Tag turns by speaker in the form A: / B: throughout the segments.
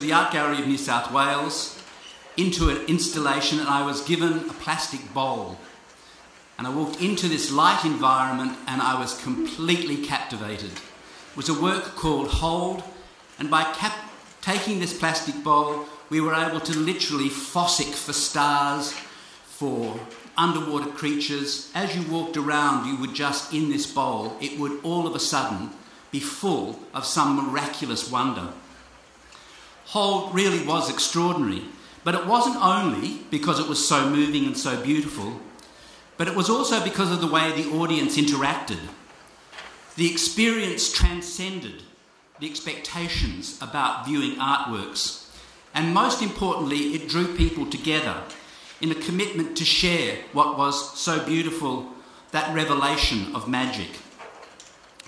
A: the Art Gallery of New South Wales into an installation, and I was given a plastic bowl. And I walked into this light environment and I was completely captivated. It was a work called Hold, and by taking this plastic bowl, we were able to literally fossick for stars, for underwater creatures. As you walked around, you would just, in this bowl, it would all of a sudden be full of some miraculous wonder. Hold really was extraordinary, but it wasn't only because it was so moving and so beautiful, but it was also because of the way the audience interacted. The experience transcended the expectations about viewing artworks, and most importantly, it drew people together in a commitment to share what was so beautiful, that revelation of magic.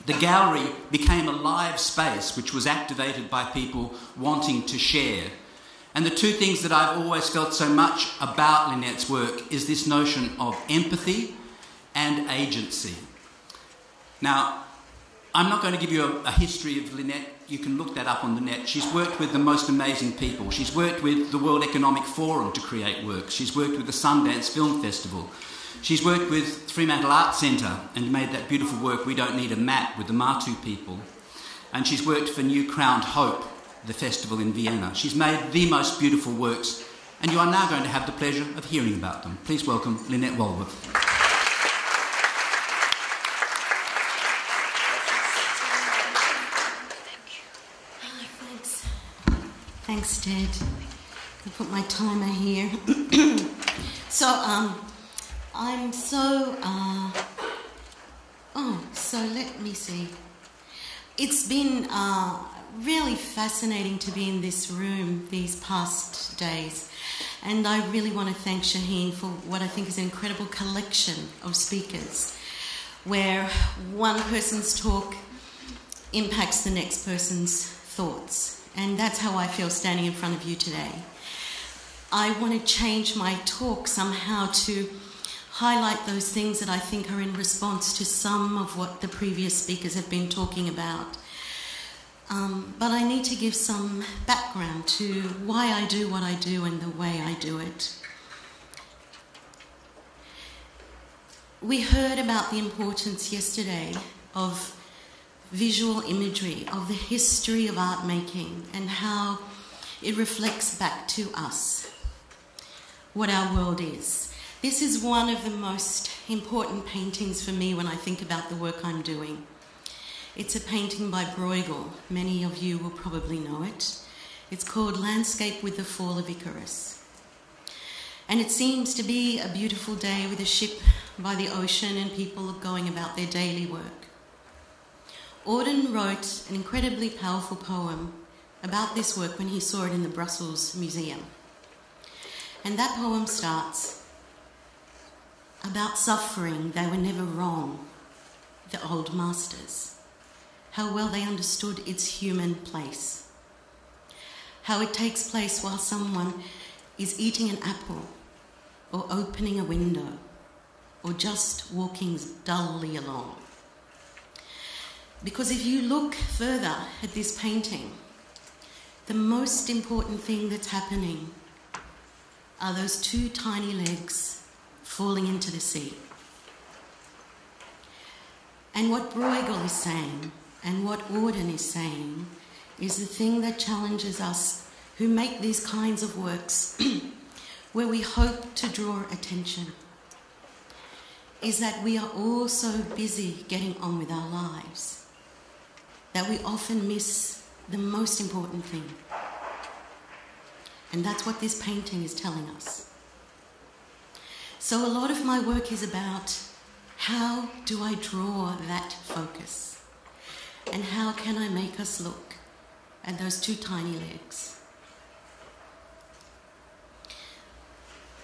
A: The gallery became a live space which was activated by people wanting to share. And the two things that I've always felt so much about Lynette's work is this notion of empathy and agency. Now, I'm not going to give you a history of Lynette. You can look that up on the net. She's worked with the most amazing people. She's worked with the World Economic Forum to create works. She's worked with the Sundance Film Festival. She's worked with Fremantle Art Centre and made that beautiful work, We Don't Need a Map, with the Matu people. And she's worked for New Crowned Hope, the festival in Vienna. She's made the most beautiful works, and you are now going to have the pleasure of hearing about them. Please welcome Lynette Walworth.
B: Thanks, Ted. I'll put my timer here. So let me see. It's been really fascinating to be in this room these past days. And I really want to thank Shaheen for what I think is an incredible collection of speakers, where one person's talk impacts the next person's thoughts. And that's how I feel standing in front of you today. I want to change my talk somehow to highlight those things that I think are in response to some of what the previous speakers have been talking about. But I need to give some background to why I do what I do and the way I do it. We heard about the importance yesterday of visual imagery, of the history of art making and how it reflects back to us what our world is. This is one of the most important paintings for me when I think about the work I'm doing. It's a painting by Bruegel. Many of you will probably know it. It's called Landscape with the Fall of Icarus. And it seems to be a beautiful day with a ship by the ocean and people going about their daily work. Auden wrote an incredibly powerful poem about this work when he saw it in the Brussels Museum. And that poem starts, about suffering, they were never wrong, the old masters. How well they understood its human place. How it takes place while someone is eating an apple or opening a window or just walking dully along. Because if you look further at this painting, the most important thing that's happening are those two tiny legs falling into the sea. And what Bruegel is saying and what Auden is saying is the thing that challenges us who make these kinds of works where we hope to draw attention, is that we are all so busy getting on with our lives that we often miss the most important thing. And that's what this painting is telling us. So a lot of my work is about how do I draw that focus? And how can I make us look at those two tiny legs?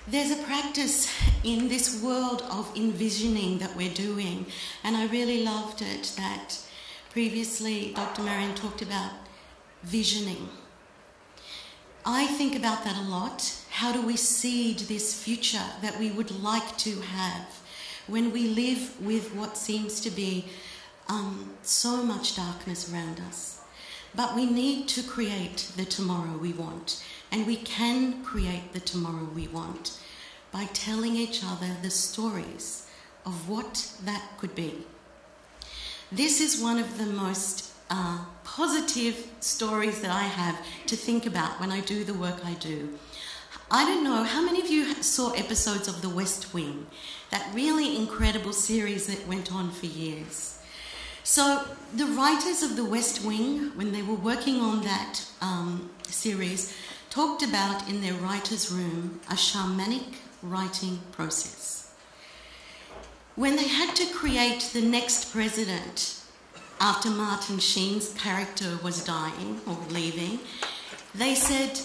B: There's a practice in this world of envisioning that we're doing, and I really loved it that previously Dr. Marion talked about visioning. I think about that a lot. How do we seed this future that we would like to have when we live with what seems to be so much darkness around us? But we need to create the tomorrow we want. And we can create the tomorrow we want by telling each other the stories of what that could be. This is one of the most positive stories that I have to think about when I do the work I do. I don't know, how many of you saw episodes of The West Wing? That really incredible series that went on for years. So the writers of The West Wing, when they were working on that series, talked about in their writer's room a shamanic writing process. When they had to create the next president after Martin Sheen's character was dying or leaving, they said,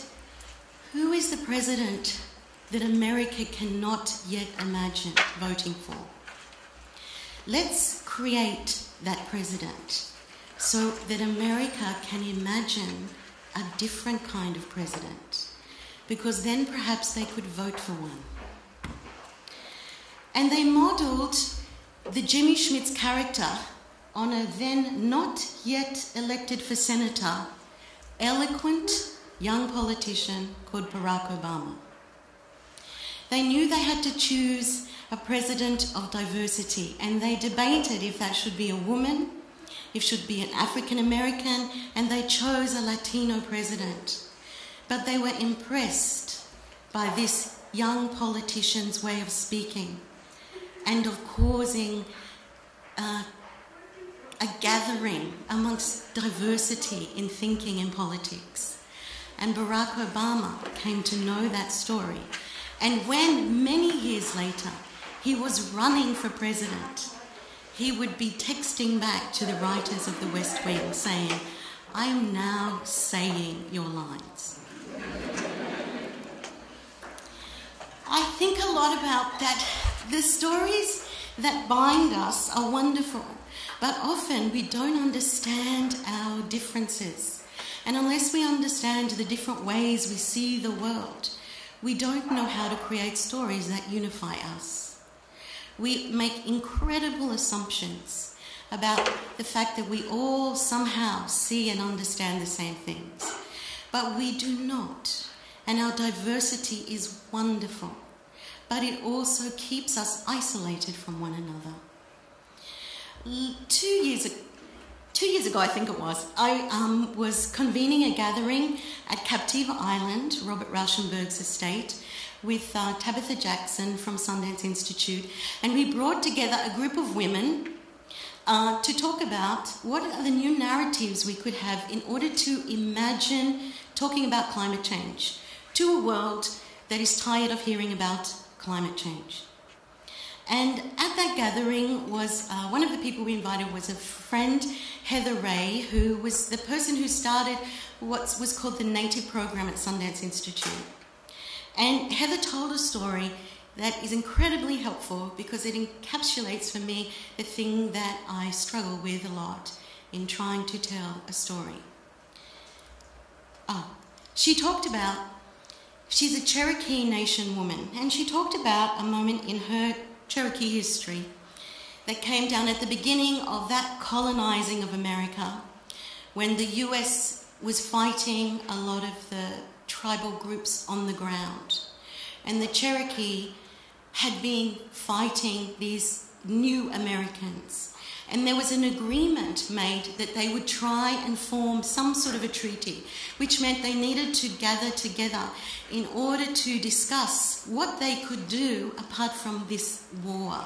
B: who is the president that America cannot yet imagine voting for? Let's create that president so that America can imagine a different kind of president, because then perhaps they could vote for one. And they modelled the Jimmy Schmidt's character on a then not yet elected for senator, eloquent young politician called Barack Obama. They knew they had to choose a president of diversity, and they debated if that should be a woman, if it should be an African American, and they chose a Latino president. But they were impressed by this young politician's way of speaking and of causing a gathering amongst diversity in thinking in politics. And Barack Obama came to know that story. And when, many years later, he was running for president, he would be texting back to the writers of The West Wing saying, I am now saying your lines. I think a lot about that. The stories that bind us are wonderful, but often we don't understand our differences. And unless we understand the different ways we see the world, we don't know how to create stories that unify us. We make incredible assumptions about the fact that we all somehow see and understand the same things. But we do not. And our diversity is wonderful. But it also keeps us isolated from one another. 2 years ago, I think it was, I was convening a gathering at Captiva Island, Robert Rauschenberg's estate, with Tabitha Jackson from Sundance Institute, and we brought together a group of women to talk about what are the new narratives we could have in order to imagine talking about climate change to a world that is tired of hearing about climate change. And at that gathering was, one of the people we invited was a friend, Heather Ray, who was the person who started what was called the Native Program at Sundance Institute. And Heather told a story that is incredibly helpful because it encapsulates for me the thing that I struggle with a lot in trying to tell a story. She talked about, she's a Cherokee Nation woman, and she talked about a moment in her Cherokee history that came down at the beginning of that colonizing of America, when the US was fighting a lot of the tribal groups on the ground. And the Cherokee had been fighting these new Americans. And there was an agreement made that they would try and form some sort of a treaty, which meant they needed to gather together in order to discuss what they could do apart from this war.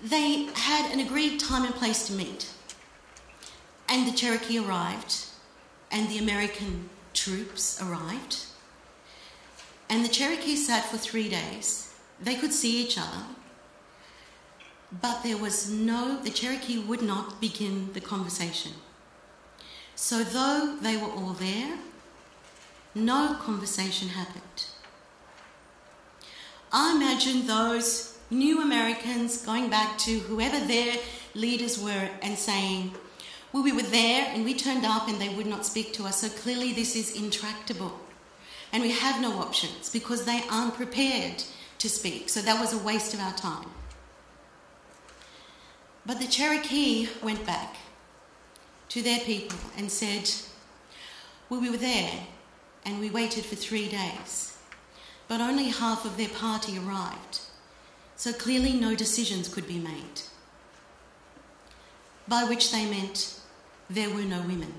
B: They had an agreed time and place to meet. And the Cherokee arrived, and the American troops arrived. And the Cherokee sat for 3 days. They could see each other. But the Cherokee would not begin the conversation. So though they were all there, no conversation happened. I imagine those new Americans going back to whoever their leaders were and saying, well, we were there and we turned up and they would not speak to us, so clearly this is intractable. And we have no options because they aren't prepared to speak, so that was a waste of our time. But the Cherokee went back to their people and said, well, we were there and we waited for 3 days, but only half of their party arrived, so clearly no decisions could be made. By which they meant there were no women.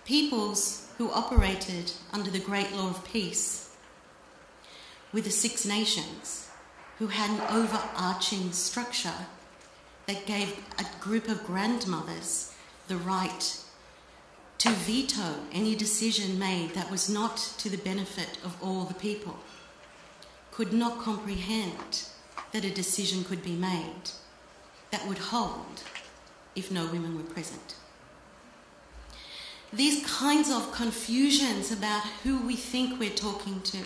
B: Peoples who operated under the Great Law of Peace with the Six Nations, who had an overarching structure that gave a group of grandmothers the right to veto any decision made that was not to the benefit of all the people, could not comprehend that a decision could be made that would hold if no women were present. These kinds of confusions about who we think we're talking to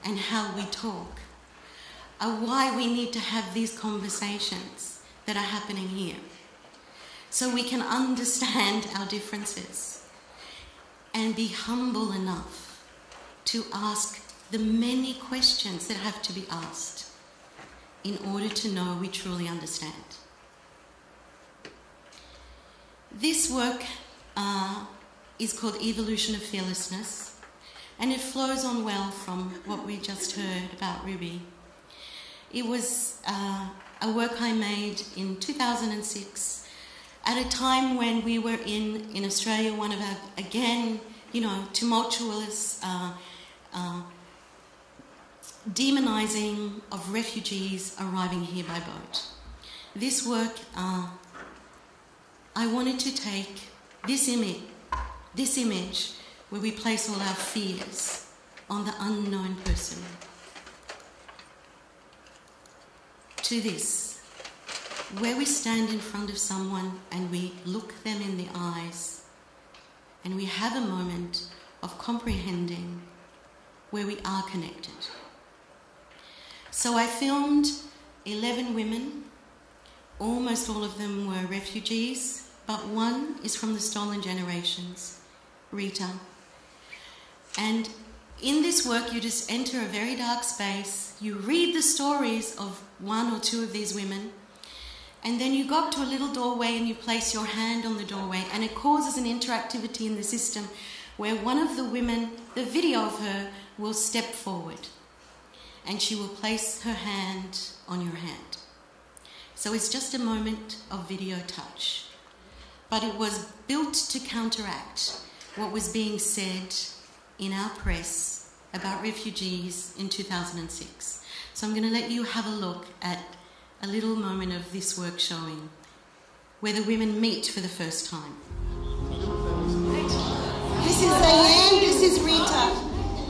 B: and how we talk are why we need to have these conversations that are happening here, so we can understand our differences and be humble enough to ask the many questions that have to be asked in order to know we truly understand. This work is called Evolution of Fearlessness, and it flows on well from what we just heard about Ruby. It was a work I made in 2006 at a time when we were in Australia, one of our, again, tumultuous demonising of refugees arriving here by boat. This work, I wanted to take this image where we place all our fears on the unknown person, to this, where we stand in front of someone and we look them in the eyes and we have a moment of comprehending where we are connected. So I filmed 11 women. Almost all of them were refugees, but one is from the Stolen Generations, Rita. And in this work, you just enter a very dark space, you read the stories of one or two of these women, and then you go up to a little doorway and you place your hand on the doorway, and it causes an interactivity in the system where one of the women, the video of her, will step forward and she will place her hand on your hand. So it's just a moment of video touch. But it was built to counteract what was being said in our press about refugees in 2006. So I'm going to let you have a look at a little moment of this work showing where the women meet for the first time. This is Diane, this is Rita.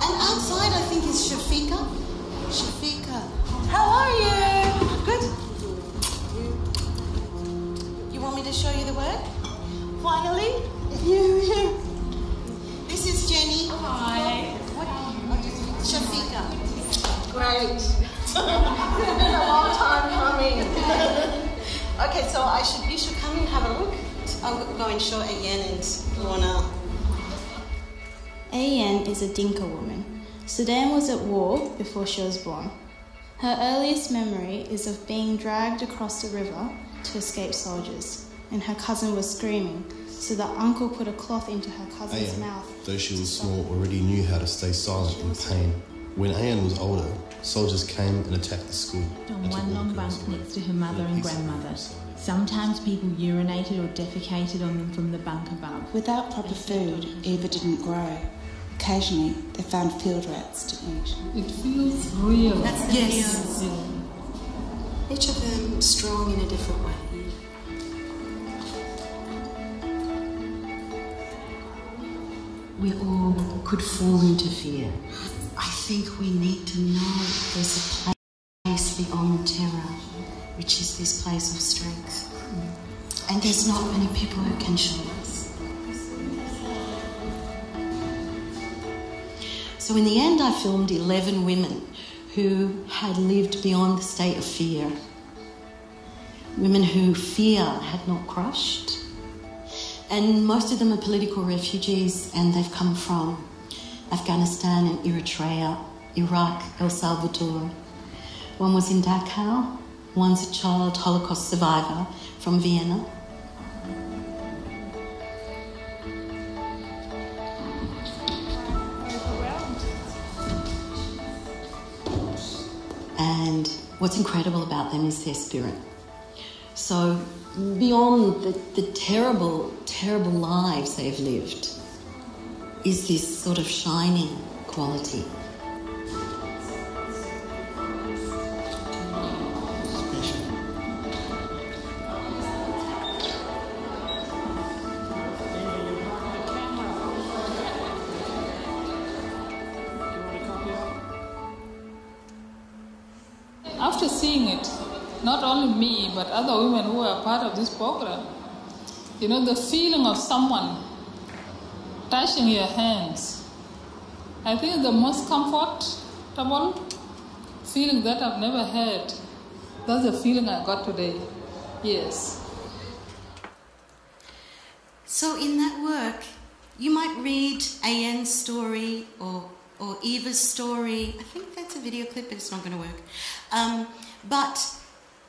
B: And outside I think is Shafika. Shafika, how are you? Good. You want me to show you the work? Finally? This is Jenny.
C: Hi.
B: Shafika.
C: Great. It's been a long time coming.
B: Okay, so you should come and have a look. I'll go and show Ayen and Lorna.
D: Ayen is a Dinka woman. Sudan was at war before she was born. Her earliest memory is of being dragged across the river to escape soldiers, and her cousin was screaming, so the uncle put a cloth into her cousin's mouth.
E: Though she was small, already knew how to stay silent in pain. When Ayen was older, soldiers came and attacked the school.
C: On one long bunk next to her mother and grandmother. Sometimes people urinated or defecated on them from the bunk above.
F: Without proper food, Eva didn't grow. Occasionally, they found field rats to eat.
C: It feels real.
B: That's the video. Each of them strong in a different way. We all could fall into fear. I think we need to know there's a place beyond terror, which is this place of strength. And there's not many people who can show us. So in the end, I filmed 11 women who had lived beyond the state of fear. Women who fear had not crushed. And most of them are political refugees, and they've come from Afghanistan and Eritrea, Iraq, El Salvador. One was in Dachau, one's a child Holocaust survivor from Vienna, And what's incredible about them is their spirit. So beyond the terrible, terrible lives they've lived is this sort of shining quality.
G: After seeing it, not only me, but other women who are part of this program, you know, the feeling of someone touching your hands, I think the most comfortable feeling that I've never had. That's the feeling I got today. Yes.
B: So in that work, you might read Anne's story or Eva's story. I think that's a video clip, but it's not going to work. But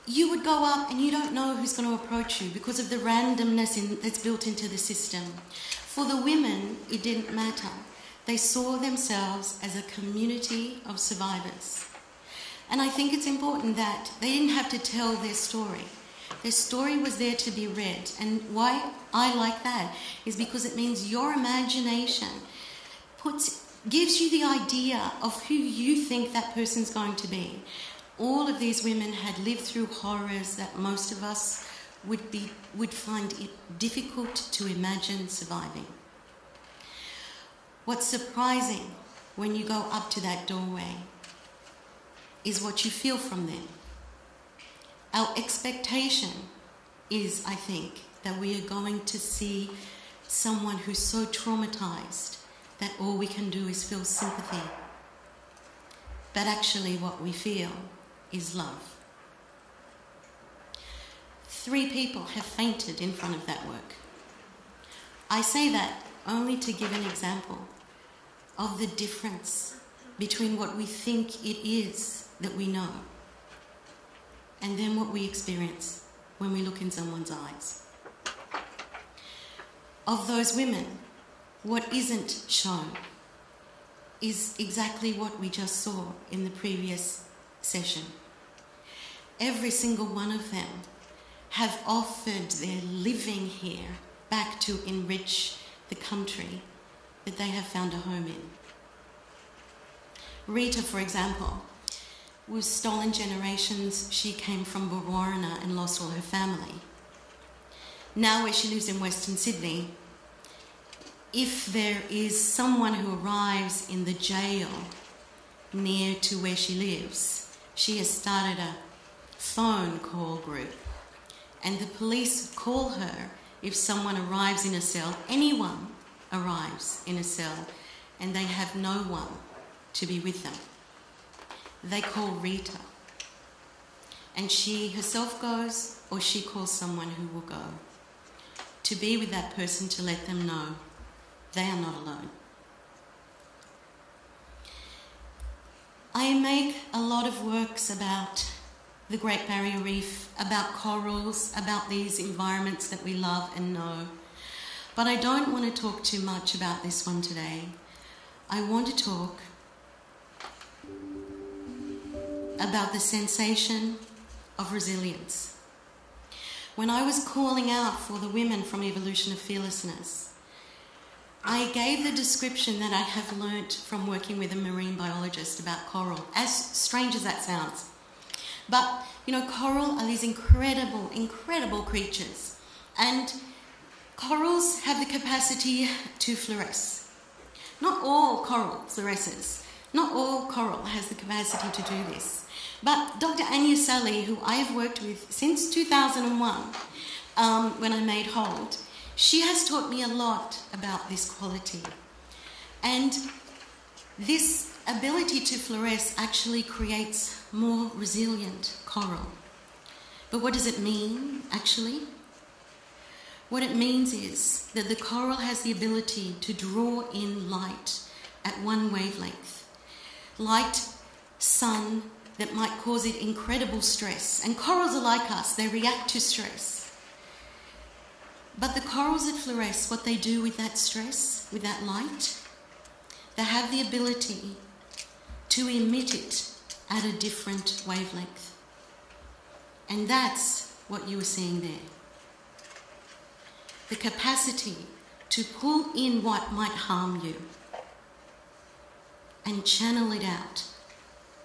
B: you would go up and you don't know who's going to approach you because of the randomness that's built into the system. For the women, it didn't matter. They saw themselves as a community of survivors. And I think it's important that they didn't have to tell their story. Their story was there to be read. And why I like that is because it means your imagination gives you the idea of who you think that person's going to be. All of these women had lived through horrors that most of us would find it difficult to imagine surviving. What's surprising when you go up to that doorway is what you feel from them. Our expectation is, I think, that we are going to see someone who's so traumatized that all we can do is feel sympathy. But actually what we feel is love. 3 people have fainted in front of that work. I say that only to give an example of the difference between what we think it is that we know and then what we experience when we look in someone's eyes. Of those women, what isn't shown is exactly what we just saw in the previous session. Every single one of them have offered their living here back to enrich the country that they have found a home in. Rita, for example, was stolen generations. She came from Warana and lost all her family. Now where she lives in Western Sydney, if there is someone who arrives in the jail near to where she lives, she has started a phone call group. And the police call her if someone arrives in a cell, anyone arrives in a cell, and they have no one to be with them. They call Rita. And she herself goes, or she calls someone who will go, to be with that person to let them know they are not alone. I make a lot of works about the Great Barrier Reef, about corals, about these environments that we love and know. But I don't want to talk too much about this one today. I want to talk about the sensation of resilience. When I was calling out for the women from Evolution of Fearlessness, I gave the description that I have learnt from working with a marine biologist about coral, as strange as that sounds. But, you know, coral are these incredible, incredible creatures. And corals have the capacity to fluoresce. Not all coral fluoresces. Not all coral has the capacity to do this. But Dr. Anya Sully, who I have worked with since 2001, when I made Hold, she has taught me a lot about this quality. And this ability to fluoresce actually creates more resilient coral. But what does it mean, actually? What it means is that the coral has the ability to draw in light at one wavelength. Light, sun, that might cause it incredible stress. And corals are like us, they react to stress. But the corals that fluoresce, what they do with that stress, with that light, they have the ability to emit it at a different wavelength. And that's what you were seeing there. The capacity to pull in what might harm you and channel it out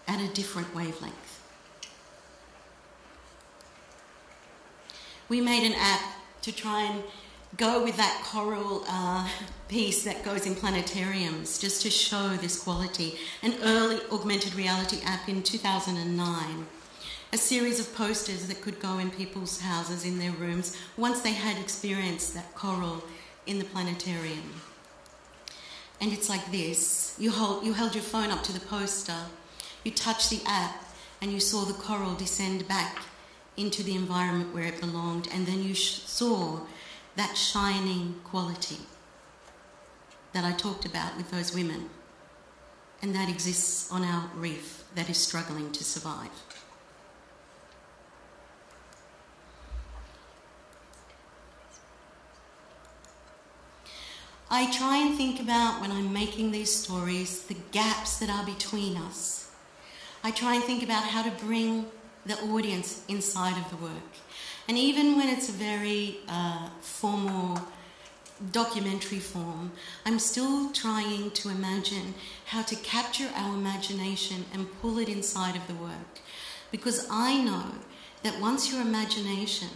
B: at a different wavelength. We made an app to try and go with that coral piece that goes in planetariums, just to show this quality. An early augmented reality app in 2009. A series of posters that could go in people's houses, in their rooms, once they had experienced that coral in the planetarium. And it's like this. You held your phone up to the poster, you touched the app, and you saw the coral descend back into the environment where it belonged, and then you saw that shining quality that I talked about with those women, and that exists on our reef that is struggling to survive. I try and think about, when I'm making these stories, the gaps that are between us. I try and think about how to bring the audience inside of the work. And even when it's a very formal documentary form, I'm still trying to imagine how to capture our imagination and pull it inside of the work. Because I know that once your imagination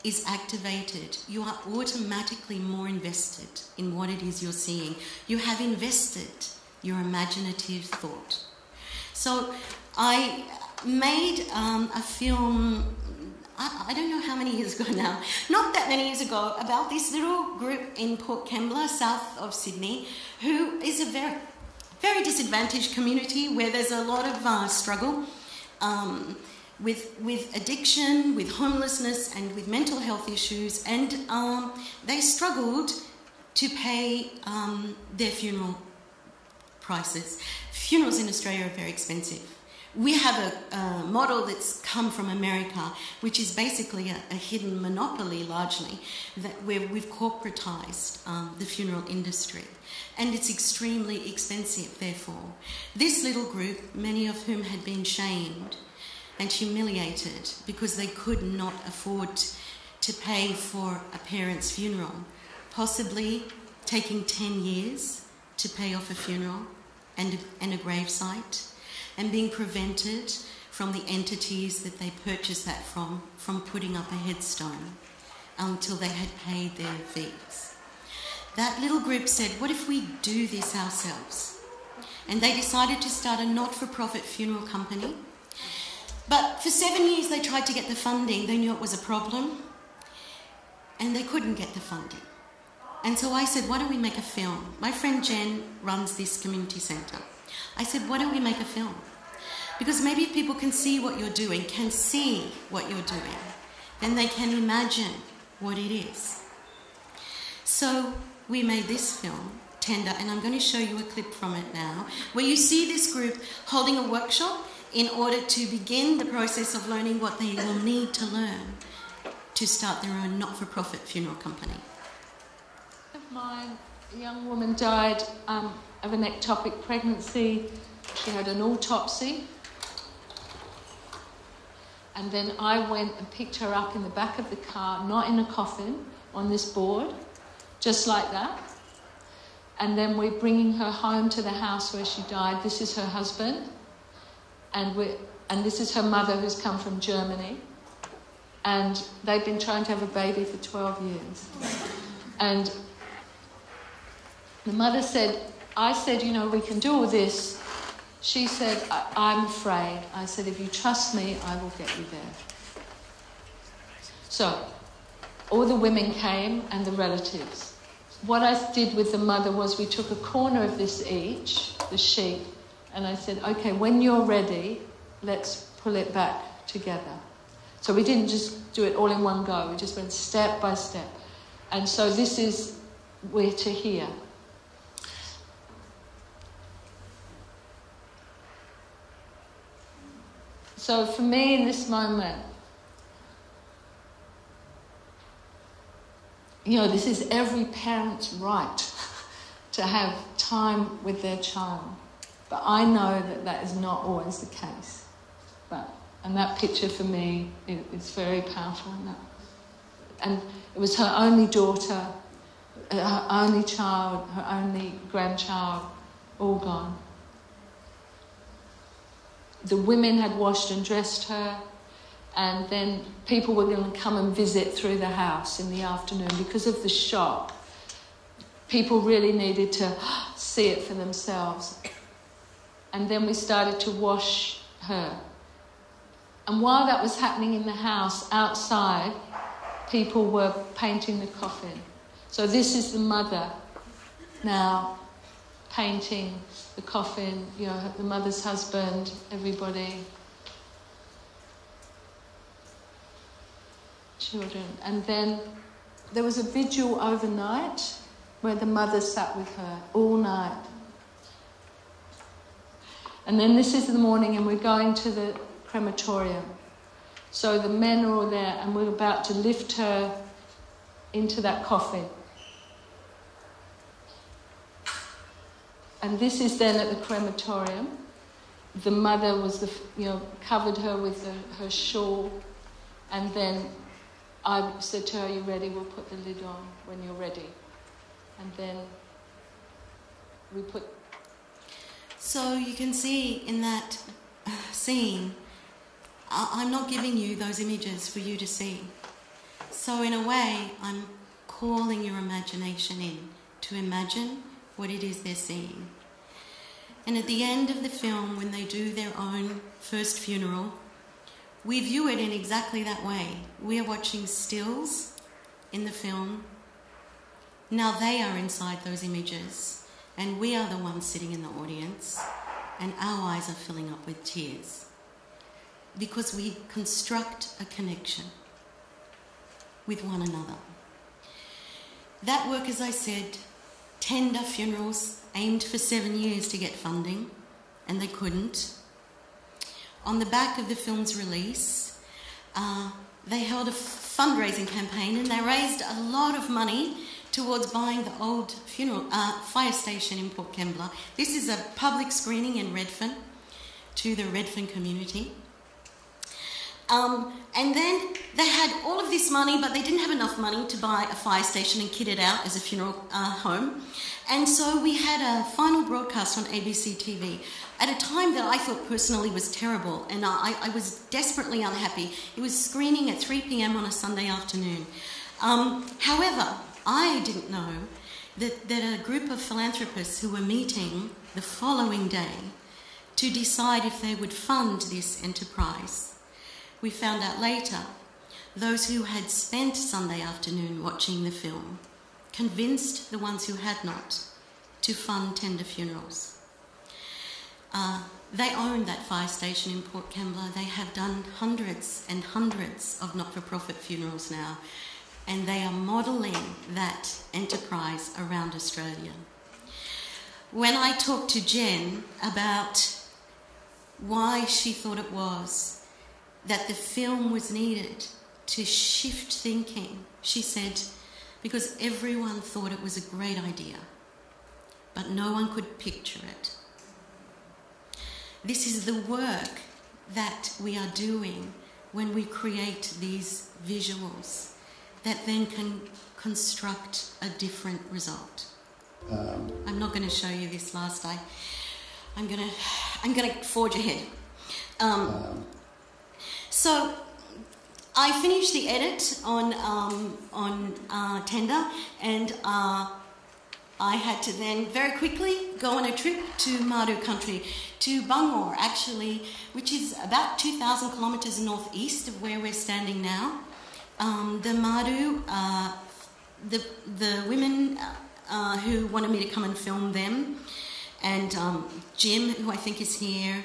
B: is activated, you are automatically more invested in what it is you're seeing. You have invested your imaginative thought. So I made a film, I don't know how many years ago now, not that many years ago, about this little group in Port Kembla, south of Sydney, who is a very, very disadvantaged community where there's a lot of struggle with addiction, with homelessness, and with mental health issues, and they struggled to pay their funeral prices. Funerals in Australia are very expensive. We have a model that's come from America, which is basically a hidden monopoly, largely, where we've corporatised the funeral industry. And it's extremely expensive, therefore. This little group, many of whom had been shamed and humiliated because they could not afford to pay for a parent's funeral, possibly taking 10 years to pay off a funeral and a gravesite, and being prevented from the entities that they purchased that from putting up a headstone until they had paid their fees. That little group said, what if we do this ourselves? And they decided to start a not-for-profit funeral company. But for 7 years they tried to get the funding. They knew it was a problem, and they couldn't get the funding. And so I said, why don't we make a film? My friend Jen runs this community centre. I said, why don't we make a film? Because maybe if people can see what you're doing, then they can imagine what it is. So we made this film, Tender, and I'm going to show you a clip from it now, where you see this group holding a workshop in order to begin the process of learning what they will need to learn to start their own not-for-profit funeral company.
H: Mine, a young woman died of an ectopic pregnancy. She had an autopsy. And then I went and picked her up in the back of the car, not in a coffin, on this board, just like that. And then we're bringing her home to the house where she died. This is her husband. And this is her mother, who's come from Germany. And they've been trying to have a baby for 12 years. And the mother said, I said, we can do all this. She said, I'm afraid. I said, if you trust me, I will get you there. So, all the women came and the relatives. What I did with the mother was we took a corner of this each, the sheet, and I said, okay, when you're ready, let's pull it back together. So we didn't just do it all in one go. We just went step by step. And so this is We're to Here. So for me in this moment, this is every parent's right to have time with their child. But I know that that is not always the case. And that picture for me is very powerful. And it was her only daughter, her only child, her only grandchild, all gone. The women had washed and dressed her, and then people were going to come and visit through the house in the afternoon. Because of the shock, people really needed to see it for themselves. And then we started to wash her. And while that was happening in the house, outside, people were painting the coffin. So this is the mother now painting the coffin, you know, the mother's husband, everybody, children. And then there was a vigil overnight where the mother sat with her all night. And then this is the morning and we're going to the crematorium. So the men are all there and we're about to lift her into that coffin. And this is then at the crematorium. The mother was, covered her with her shawl. And then I said to her, "Are you ready? We'll put the lid on when you're ready." And then we put...
B: So you can see in that scene, I'm not giving you those images for you to see. So in a way, I'm calling your imagination in to imagine what it is they're seeing. And at the end of the film, when they do their own first funeral, we view it in exactly that way. We are watching stills in the film. Now they are inside those images, and we are the ones sitting in the audience, and our eyes are filling up with tears. Because we construct a connection with one another. That work, as I said, tender funerals aimed for 7 years to get funding, and they couldn't. On the back of the film's release, they held a fundraising campaign and they raised a lot of money towards buying the old fire station in Port Kembla. This is a public screening in Redfern to the Redfern community. And then they had all of this money, but they didn't have enough money to buy a fire station and kit it out as a funeral home. And so we had a final broadcast on ABC TV at a time that I thought personally was terrible, and I was desperately unhappy. It was screening at 3 p.m. on a Sunday afternoon. However, I didn't know that a group of philanthropists who were meeting the following day to decide if they would fund this enterprise. We found out later, those who had spent Sunday afternoon watching the film convinced the ones who had not to fund tender funerals. They own that fire station in Port Kembla. They have done hundreds and hundreds of not-for-profit funerals now, and they are modelling that enterprise around Australia. When I talked to Jen about why she thought it was that the film was needed to shift thinking, she said, because everyone thought it was a great idea, but no one could picture it. This is the work that we are doing when we create these visuals that then can construct a different result. I'm not going to show you this last day. I'm going to forge ahead. So I finished the edit on Tender, and I had to then very quickly go on a trip to Madu country, to Bangor actually, which is about 2,000 kilometres northeast of where we're standing now. The Madu, the women who wanted me to come and film them, and Jim, who I think is here,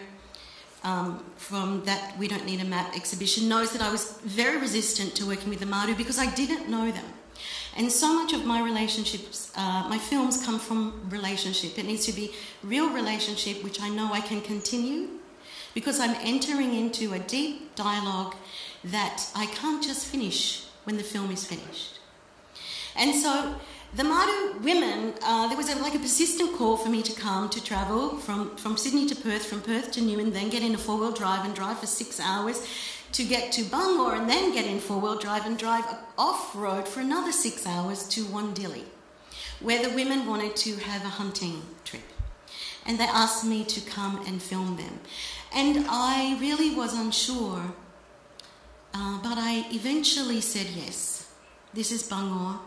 B: from that We Don't Need a Map exhibition, knows that I was very resistant to working with the Madu because I didn't know them. And so much of my relationships, my films come from relationship. It needs to be real relationship, which I know I can continue because I'm entering into a deep dialogue that I can't just finish when the film is finished. And so the Madu women, there was like a persistent call for me to come, to travel from Sydney to Perth, from Perth to Newman, then get in a four-wheel drive and drive for 6 hours to get to Bangor, and then get in four-wheel drive and drive off-road for another 6 hours to Wandilly, where the women wanted to have a hunting trip. And they asked me to come and film them. And I really was unsure, but I eventually said yes. This is Bangor.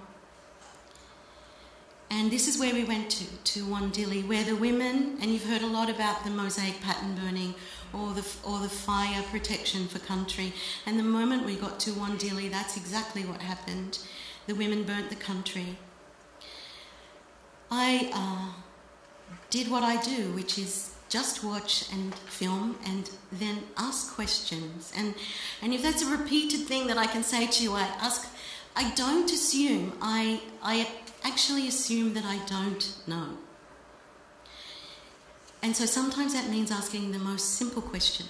B: And this is where we went to Wandilly, where the women, and you've heard a lot about the mosaic pattern burning or the fire protection for country. And the moment we got to Wandilly, that's exactly what happened. The women burnt the country. I did what I do, which is just watch and film and then ask questions. And if that's a repeated thing that I can say to you, I don't assume. I actually assume that I don't know. And so sometimes that means asking the most simple question.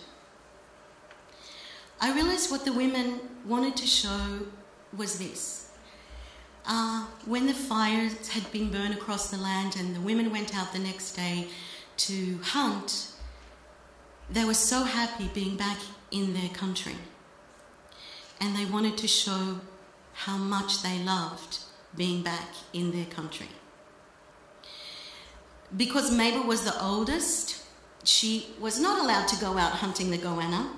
B: I realised what the women wanted to show was this. When the fires had been burned across the land and the women went out the next day to hunt, they were so happy being back in their country. And they wanted to show how much they loved being back in their country. Because Mabel was the oldest, she was not allowed to go out hunting the goanna.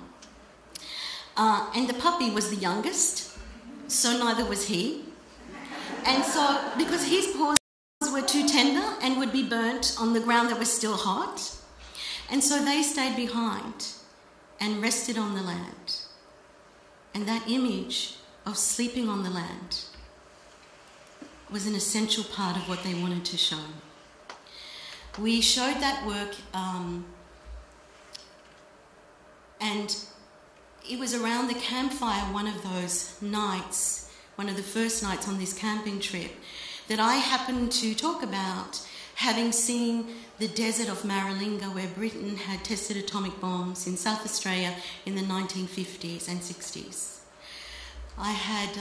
B: And the puppy was the youngest, so neither was he. And so, because his paws were too tender and would be burnt on the ground that was still hot, and so they stayed behind and rested on the land. And that image of sleeping on the land was an essential part of what they wanted to show. We showed that work, and it was around the campfire one of those nights, one of the first nights on this camping trip, that I happened to talk about having seen the desert of Maralinga, where Britain had tested atomic bombs in South Australia in the 1950s and 60s. I had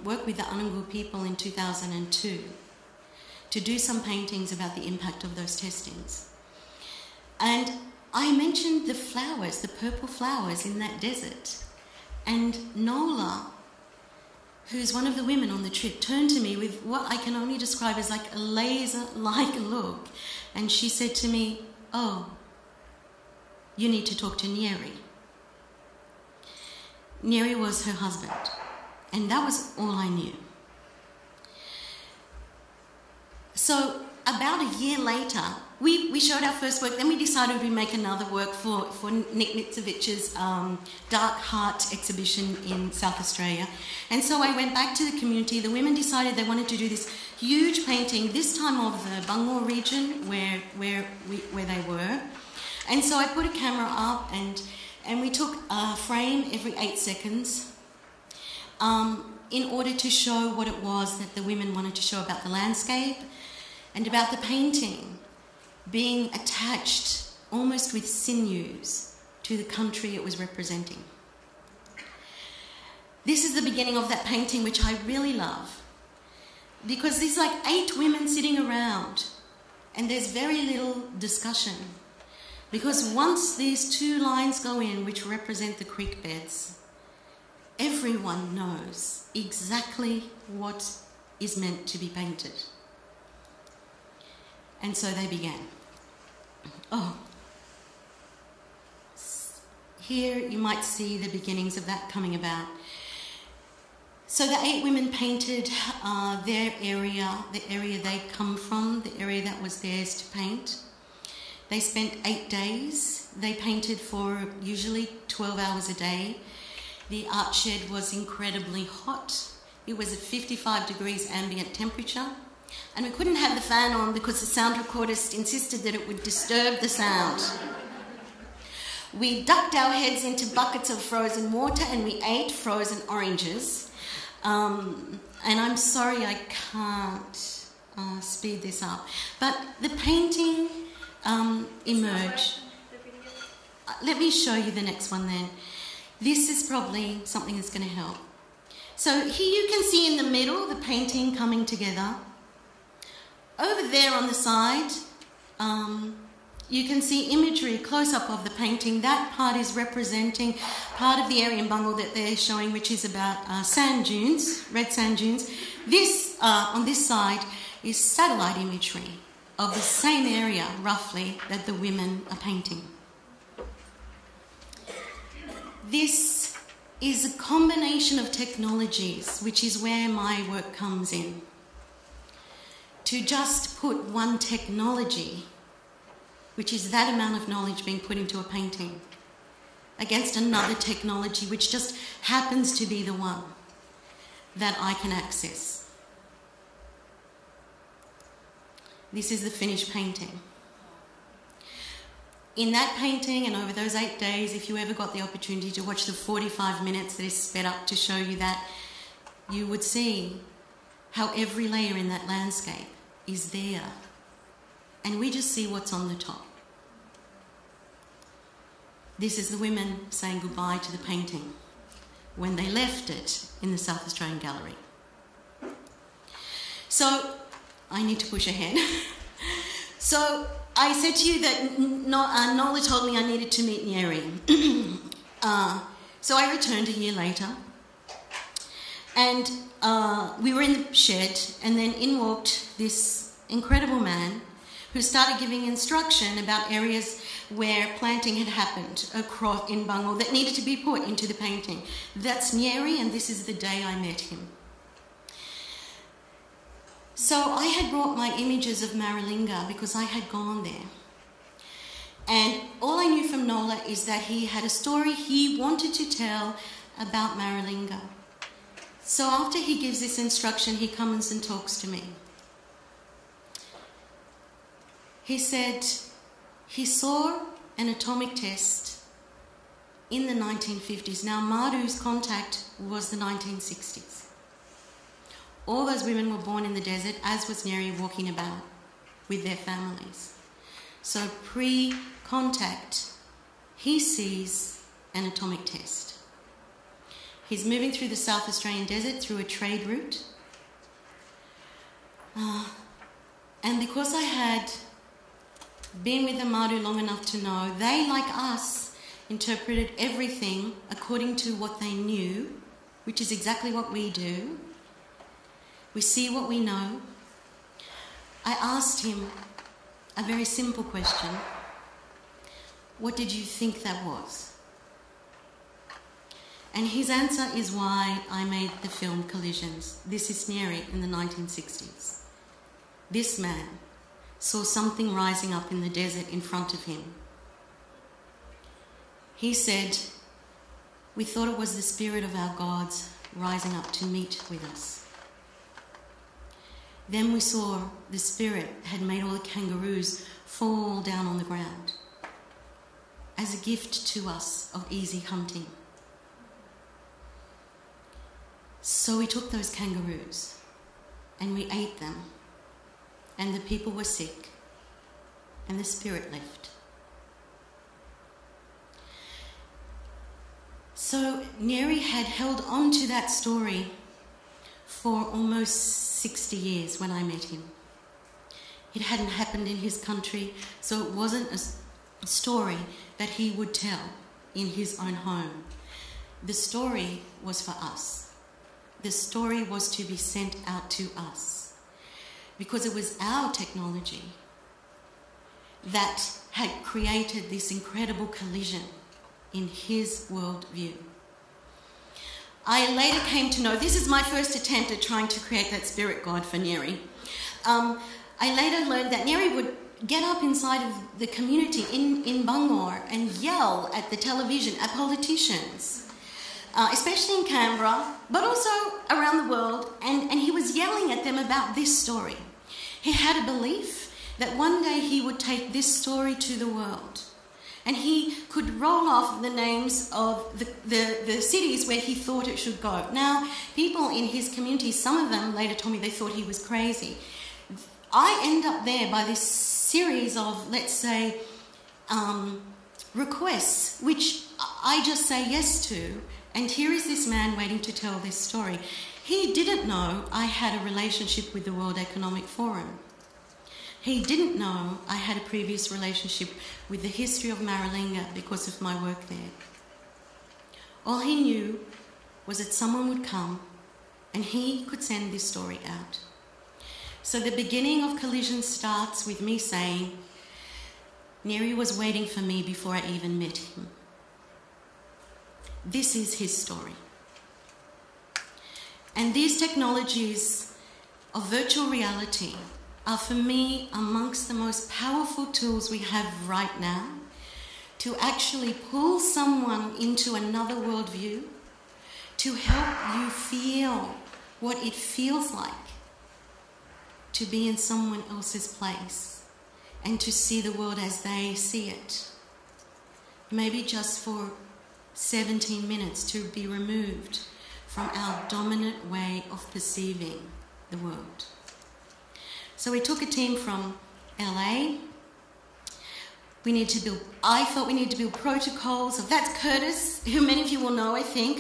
B: worked with the Anangu people in 2002 to do some paintings about the impact of those testings. And I mentioned the flowers, the purple flowers in that desert. And Nola, who's one of the women on the trip, turned to me with what I can only describe as like a laser-like look. And she said to me, "Oh, you need to talk to Nyeri." Nyeri was her husband. And that was all I knew. So about a year later, we showed our first work. Then we decided we'd make another work for Nick Nitzovich's Dark Heart exhibition in South Australia. And so I went back to the community. The women decided they wanted to do this huge painting, this time of the Bangor region where they were. And so I put a camera up and we took a frame every 8 seconds in order to show what it was that the women wanted to show about the landscape and about the painting being attached almost with sinews to the country it was representing. This is the beginning of that painting, which I really love, because there's like 8 women sitting around and there's very little discussion, because once these 2 lines go in, which represent the creek beds, everyone knows exactly what is meant to be painted. And so they began. Oh, here you might see the beginnings of that coming about. So the 8 women painted their area, the area they come from, the area that was theirs to paint. They spent 8 days. They painted for usually 12 hours a day. The art shed was incredibly hot. It was at 55 degrees ambient temperature. And we couldn't have the fan on because the sound recordist insisted that it would disturb the sound. We ducked our heads into buckets of frozen water and we ate frozen oranges. And I'm sorry I can't speed this up. But the painting emerged. Let me show you the next one then. This is probably something that's going to help. So here you can see in the middle the painting coming together. over there on the side, you can see imagery, close-up of the painting. That part is representing part of the area in Bungle that they're showing, which is about sand dunes, red sand dunes. This, on this side, is satellite imagery of the same area, roughly, that the women are painting. This is a combination of technologies, which is where my work comes in. To just put one technology, which is that amount of knowledge being put into a painting, against another technology which just happens to be the one that I can access. This is the finished painting. In that painting and over those 8 days, if you ever got the opportunity to watch the 45 minutes that is sped up to show you that, you would see how every layer in that landscape is there. And we just see what's on the top. This is the women saying goodbye to the painting when they left it in the South Australian Gallery. So, I need to push ahead. So, I said to you that Nola told me I needed to meet Nyeri. So I returned a year later, and we were in the shed, and then in walked this incredible man who started giving instruction about areas where planting had happened across in Bungle that needed to be put into the painting. That's Nyeri, and this is the day I met him. So I had brought my images of Maralinga because I had gone there. And all I knew from Nola is that he had a story he wanted to tell about Maralinga. So after he gives this instruction, he comes and talks to me. He said he saw an atomic test in the 1950s. Now, Maru's contact was the 1960s. All those women were born in the desert, as was Nyeri, walking about with their families. So pre-contact, he sees an atomic test. He's moving through the South Australian desert through a trade route. And because I had been with the Maru long enough to know, they, like us, interpreted everything according to what they knew, which is exactly what we do. We see what we know. I asked him a very simple question. What did you think that was? And his answer is why I made the film Collisions. This is Nyeri in the 1960s. This man saw something rising up in the desert in front of him. He said, we thought it was the spirit of our gods rising up to meet with us. Then we saw the spirit had made all the kangaroos fall down on the ground as a gift to us of easy hunting. So we took those kangaroos and we ate them, and the people were sick and the spirit left. So Nyeri had held on to that story for almost 60 years when I met him. It hadn't happened in his country, so it wasn't a story that he would tell in his own home. The story was for us. The story was to be sent out to us because it was our technology that had created this incredible collision in his worldview. I later came to know, this is my first attempt at trying to create that spirit god for Nyeri. I later learned that Nyeri would get up inside of the community in Bangor and yell at the television, at politicians, especially in Canberra, but also around the world, and he was yelling at them about this story. He had a belief that one day he would take this story to the world. And he could roll off the names of the cities where he thought it should go. Now, people in his community, some of them later told me they thought he was crazy. I end up there by this series of, let's say, requests, which I just say yes to. And here is this man waiting to tell this story. He didn't know I had a relationship with the World Economic Forum. He didn't know I had a previous relationship with the history of Maralinga because of my work there. All he knew was that someone would come and he could send this story out. So the beginning of Collision starts with me saying, Neri was waiting for me before I even met him. This is his story. And these technologies of virtual reality are, for me, amongst the most powerful tools we have right now to actually pull someone into another worldview, to help you feel what it feels like to be in someone else's place and to see the world as they see it. Maybe just for 17 minutes to be removed from our dominant way of perceiving the world. So we took a team from LA. I thought we needed to build protocols. So that's Curtis, who many of you will know, I think,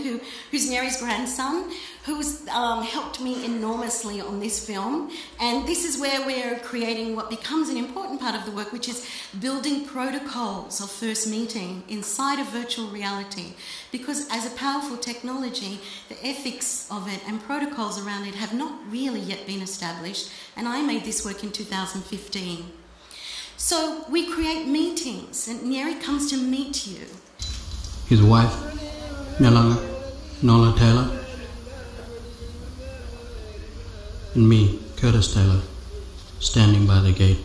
B: who's Neri's grandson, who's helped me enormously on this film. And this is where we're creating what becomes an important part of the work, which is building protocols of first meeting inside of virtual reality. Because as a powerful technology, the ethics of it and protocols around it have not really yet been established. And I made this work in 2015. So we create meetings, and Neri comes to meet you.
I: His wife, Nyalanga, Nola Taylor, and me, Curtis Taylor, standing by the gate.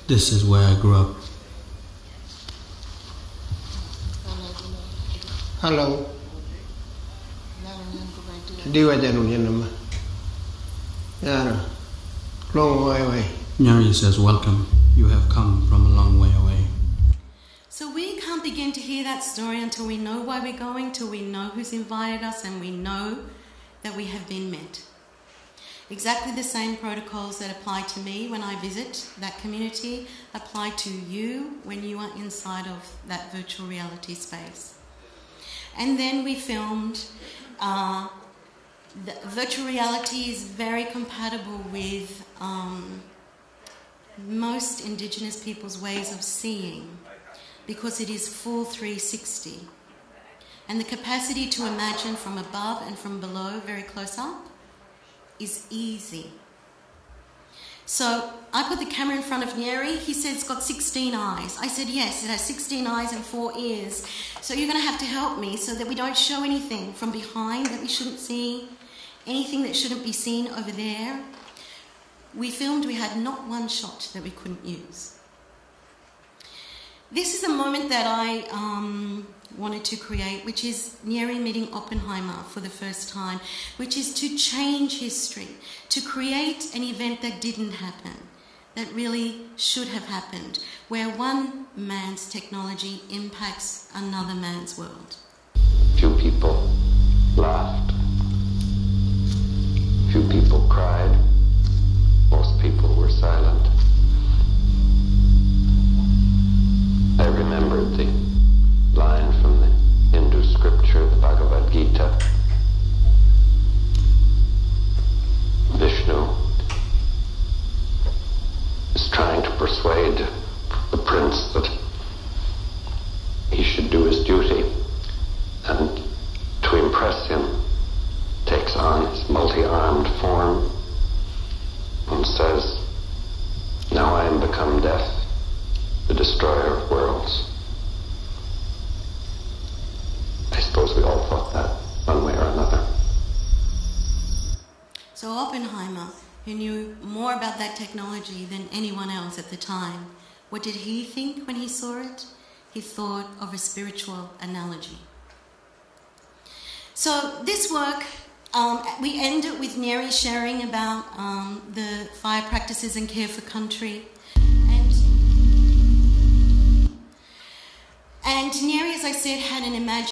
I: This is where I grew up.
J: Hello. Long way.
I: Nyari says, welcome. You have come from a long way away.
B: So we can't begin to hear that story until we know why we're going, till we know who's invited us, and we know that we have been met. Exactly the same protocols that apply to me when I visit that community apply to you when you are inside of that virtual reality space. And then we filmed. The virtual reality is very compatible with most Indigenous people's ways of seeing, because it is full 360. And the capacity to imagine from above and from below, very close up, is easy. So I put the camera in front of Neri. He said it's got 16 eyes. I said, yes, it has 16 eyes and 4 ears. So you're going to have to help me so that we don't show anything from behind that we shouldn't see, anything that shouldn't be seen over there. We filmed, we had not one shot that we couldn't use. This is a moment that I wanted to create, which is Neri meeting Oppenheimer for the first time, which is to change history, to create an event that didn't happen, that really should have happened, where one man's technology impacts another man's world.
K: Few people laughed. Few people cried. Most people were silent. I remembered the line from the Hindu scripture, the Bhagavad Gita. Vishnu is trying to persuade the prince that he should do his duty, and to impress him takes on his multi-armed form and says, "Now I am become death, the destroyer of worlds." I suppose we all thought that one way or another.
B: So Oppenheimer, who knew more about that technology than anyone else at the time, what did he think when he saw it? He thought of a spiritual analogy. So this work, we end it with Neri sharing about the fire practices and care for country. And Neri, as I said, had an imagination